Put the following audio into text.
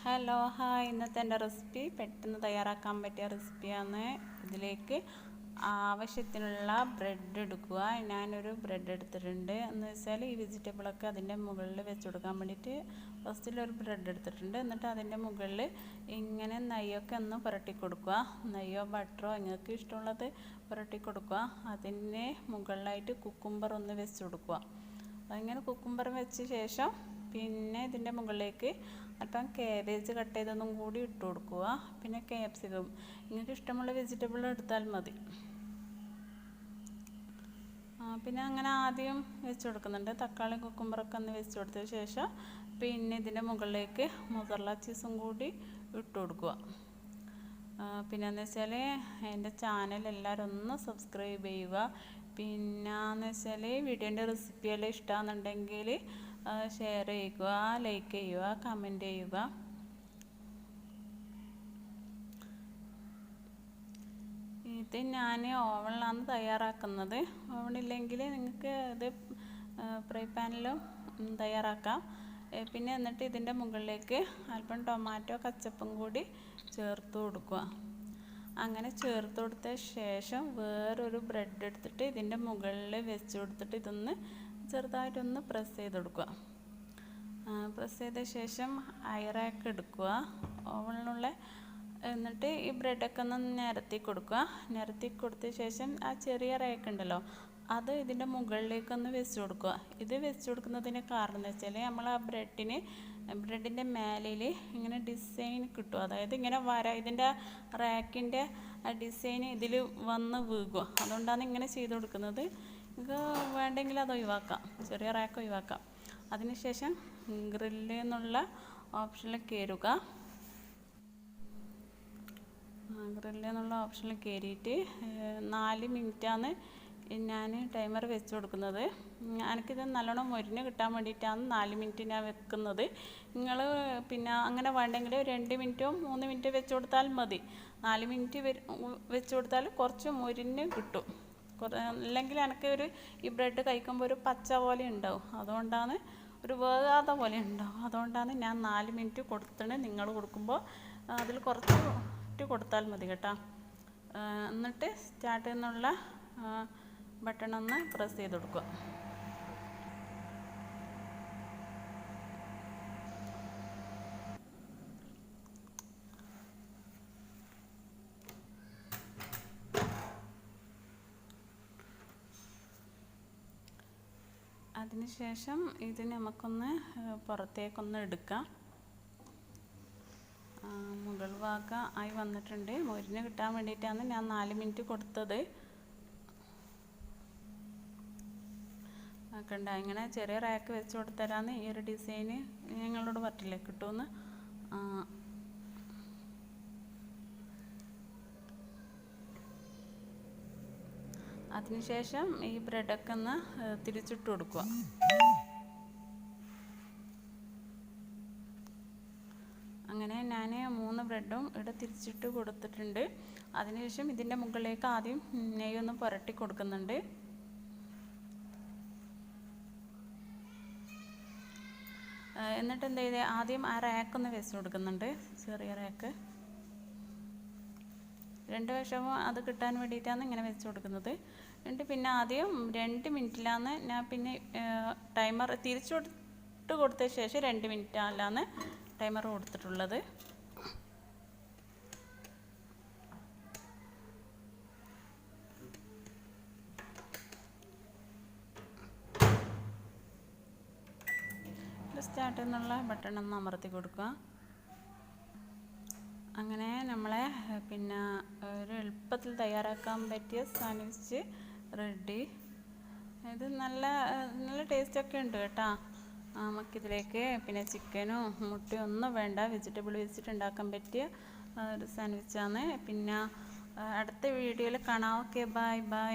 Hello hi, ഇന്നത്തെ എൻ്റെ recipe പെട്ടെന്ന് തയ്യാറാക്കാൻ പറ്റിയ റെസിപ്പിയാണ്. ഇതിലേക്ക് ആവശ്യത്തിനുള്ള ബ്രെഡ് എടുക്കുക. ഞാനൊരു ബ്രെഡ് എടുത്തിട്ടുണ്ട്. എന്ന് വെച്ചാൽ ഈ വെജിറ്റബിളൊക്കെ അതിൻ്റെ മുകളിൽ വെച്ച് കൊടുക്കാൻ വേണ്ടിയിട്ട് ഫസ്റ്റിലൊരു ബ്രെഡ് എടുത്തിട്ടുണ്ട്. എന്നിട്ട് അതിൻ്റെ മുകളിൽ ഇങ്ങനെ നെയ്യൊക്കെ ഒന്ന് പുരട്ടി കൊടുക്കുക. നെയ്യോ ബട്ടറോ നിങ്ങൾക്ക് ഇഷ്ടമുള്ളത് പുരട്ടി കൊടുക്കുക. അതിന് മുകളിലായിട്ട് കുക്കുംബർ ഒന്ന് വെച്ച് കൊടുക്കുക. അങ്ങനെ കുക്കുംബർ വെച്ച ശേഷം പിന്നെ ഇതിൻ്റെ മുകളിലേക്ക് അല്പം കാബേജ് കട്ട് ചെയ്തൊന്നും കൂടി ഇട്ട് കൊടുക്കുക. പിന്നെ ക്യാപ്സിക്കം നിങ്ങൾക്ക് ഇഷ്ടമുള്ള വെജിറ്റബിൾ എടുത്താൽ മതി. പിന്നെ അങ്ങനെ ആദ്യം വെച്ച് കൊടുക്കുന്നുണ്ട്. തക്കാളി കുക്കുംബറൊക്കെ ഒന്ന് വെച്ച് കൊടുത്ത ശേഷം പിന്നെ ഇതിൻ്റെ മുകളിലേക്ക് മോസറല്ല ചീസും കൂടി ഇട്ട് കൊടുക്കുക. പിന്നെയെന്ന് വെച്ചാൽ എൻ്റെ ചാനൽ എല്ലാവരും ഒന്ന് സബ്സ്ക്രൈബ് ചെയ്യുക. പിന്നെയെന്ന് വെച്ചാൽ വീഡിയോൻ്റെ റെസിപ്പിയെല്ലാം ഇഷ്ടമാണെന്നുണ്ടെങ്കിൽ ഷെയർ ചെയ്യുക, ലൈക്ക് ചെയ്യുക, കമൻറ്റ് ചെയ്യുക. ഇത് ഞാൻ ഓവനിലാണ് തയ്യാറാക്കുന്നത്. ഓവനില്ലെങ്കിൽ നിങ്ങൾക്ക് ഇത് ഫ്രൈ പാനിലും തയ്യാറാക്കാം. പിന്നെ എന്നിട്ട് ഇതിൻ്റെ മുകളിലേക്ക് അല്പം ടൊമാറ്റോ കച്ചപ്പും കൂടി ചേർത്ത് കൊടുക്കുക. അങ്ങനെ ചേർത്ത് കൊടുത്ത ശേഷം വേറൊരു ബ്രെഡ് എടുത്തിട്ട് ഇതിൻ്റെ മുകളിൽ വെച്ച് കൊടുത്തിട്ട് ഇതൊന്ന് ചെറുതായിട്ടൊന്ന് പ്രസ് ചെയ്ത് കൊടുക്കുക. പ്രസ് ചെയ്ത ശേഷം റാക്ക് എടുക്കുക ഓവനിലുള്ള. എന്നിട്ട് ഈ ബ്രെഡൊക്കെ ഒന്ന് നിരത്തി കൊടുക്കുക. നിരത്തി കൊടുത്ത ശേഷം ആ ചെറിയ റാക്ക് ഉണ്ടല്ലോ അത് ഇതിൻ്റെ മുകളിലേക്കൊന്ന് വെച്ച് കൊടുക്കുക. ഇത് വെച്ച് കൊടുക്കുന്നതിന് കാരണം എന്ന് വെച്ചാൽ നമ്മൾ ആ ബ്രെഡിൻ്റെ മേലയിൽ ഇങ്ങനെ ഡിസൈൻ കിട്ടും. അതായത് ഇങ്ങനെ ഇതിൻ്റെ റാക്കിൻ്റെ ആ ഡിസൈൻ ഇതിൽ വന്ന് വീകുക. അതുകൊണ്ടാണ് ഇങ്ങനെ ചെയ്ത് കൊടുക്കുന്നത്. നിങ്ങൾക്ക് വേണ്ടെങ്കിൽ അത് ഒഴിവാക്കാം, ചെറിയ റാക്ക് ഒഴിവാക്കാം. അതിനുശേഷം ഗ്രില്ലിൽ നിന്നുള്ള ഓപ്ഷനിൽ കയറുക. ഗ്രില്ലിൽ നിന്നുള്ള ഓപ്ഷനിൽ കയറിയിട്ട് 4 മിനിറ്റാണ് ഞാൻ ടൈമർ വെച്ച് കൊടുക്കുന്നത്. എനിക്കിത് നല്ലോണം മൊരിഞ്ഞ് കിട്ടാൻ വേണ്ടിയിട്ടാണ് 4 മിനിറ്റ് ഞാൻ വെക്കുന്നത്. നിങ്ങൾ പിന്നെ അങ്ങനെ വേണ്ടെങ്കിൽ 2 മിനിറ്റോ 3 മിനിറ്റോ വെച്ച് കൊടുത്താൽ മതി. 4 മിനിറ്റ് വെച്ച് കൊടുത്താൽ കുറച്ച് മൊരിഞ്ഞ് കിട്ടും. അല്ലെങ്കിൽ എനിക്ക് ഈ ബ്രെഡ് കഴിക്കുമ്പോൾ ഒരു പച്ച പോലെ ഉണ്ടാവും. അതുകൊണ്ടാണ് ഒരു വേകാത്ത പോലെ ഉണ്ടാവും. അതുകൊണ്ടാണ് ഞാൻ 4 മിനിറ്റ് കൊടുത്തിട്ട് നിങ്ങൾ കൊടുക്കുമ്പോൾ അതിൽ കുറച്ച് കൊടുത്താൽ മതി കേട്ടോ. എന്നിട്ട് സ്റ്റാർട്ട് എന്നുള്ള ബട്ടൺ ഒന്ന് പ്രസ് ചെയ്ത് കൊടുക്കുക. അതിനുശേഷം ഇത് നമുക്കൊന്ന് പുറത്തേക്കൊന്ന് എടുക്കാം. മുകൾ ഭാഗം ആയി വന്നിട്ടുണ്ട്. മൊരിഞ്ഞ് കിട്ടാൻ വേണ്ടിയിട്ടാണ് ഞാൻ 4 മിനിറ്റ് കൊടുത്തത്. കണ്ട ഇങ്ങനെ ചെറിയ റാക്ക് വെച്ച് കൊടുത്തരാന്ന് ഈ ഒരു ഡിസൈന് ഞങ്ങളോട് പറ്റില്ലേ കിട്ടുമെന്ന്. അതിനുശേഷം ഈ ബ്രെഡൊക്കെ ഒന്ന് തിരിച്ചിട്ട് കൊടുക്കുക. അങ്ങനെ ഞാൻ 3 ബ്രെഡും ഇവിടെ തിരിച്ചിട്ട് കൊടുത്തിട്ടുണ്ട്. അതിനുശേഷം ഇതിൻ്റെ മുകളിലേക്ക് ആദ്യം നെയ്യൊന്ന് പുരട്ടി കൊടുക്കുന്നുണ്ട്. എന്നിട്ട് എന്ത് ചെയ്ത് ആദ്യം ആ റാക്കൊന്ന് വെച്ച് കൊടുക്കുന്നുണ്ട്, ചെറിയ റാക്ക്. 2 വശവും അത് കിട്ടാൻ വേണ്ടിയിട്ടാണ് ഇങ്ങനെ വെച്ച് കൊടുക്കുന്നത്. എന്നിട്ട് പിന്നെ ആദ്യം 2 മിനിറ്റിലാണ് ഞാൻ പിന്നെ ടൈമർ തിരിച്ചിട്ട് കൊടുത്ത ശേഷം 2 മിനിറ്റിലാണ് ടൈമർ കൊടുത്തിട്ടുള്ളത്. സ്റ്റാർട്ട് എന്നുള്ള ബട്ടൺ ഒന്ന് അമർത്തി കൊടുക്കുക. അങ്ങനെ നമ്മളെ പിന്നെ ഒരു എളുപ്പത്തിൽ തയ്യാറാക്കാൻ പറ്റിയ സാൻഡ്വിച്ച് റെഡി. ഇത് നല്ല ടേസ്റ്റൊക്കെ ഉണ്ട് കേട്ടോ. നമുക്കിതിലേക്ക് പിന്നെ ചിക്കനോ മുട്ടയോ ഒന്നും വേണ്ട, വെജിറ്റബിൾ വെച്ചിട്ട് ഉണ്ടാക്കാൻ പറ്റിയ ഒരു സാൻഡ്വിച്ചാണ്. പിന്നെ അടുത്ത വീഡിയോയിൽ കാണാം. Okay, bye bye.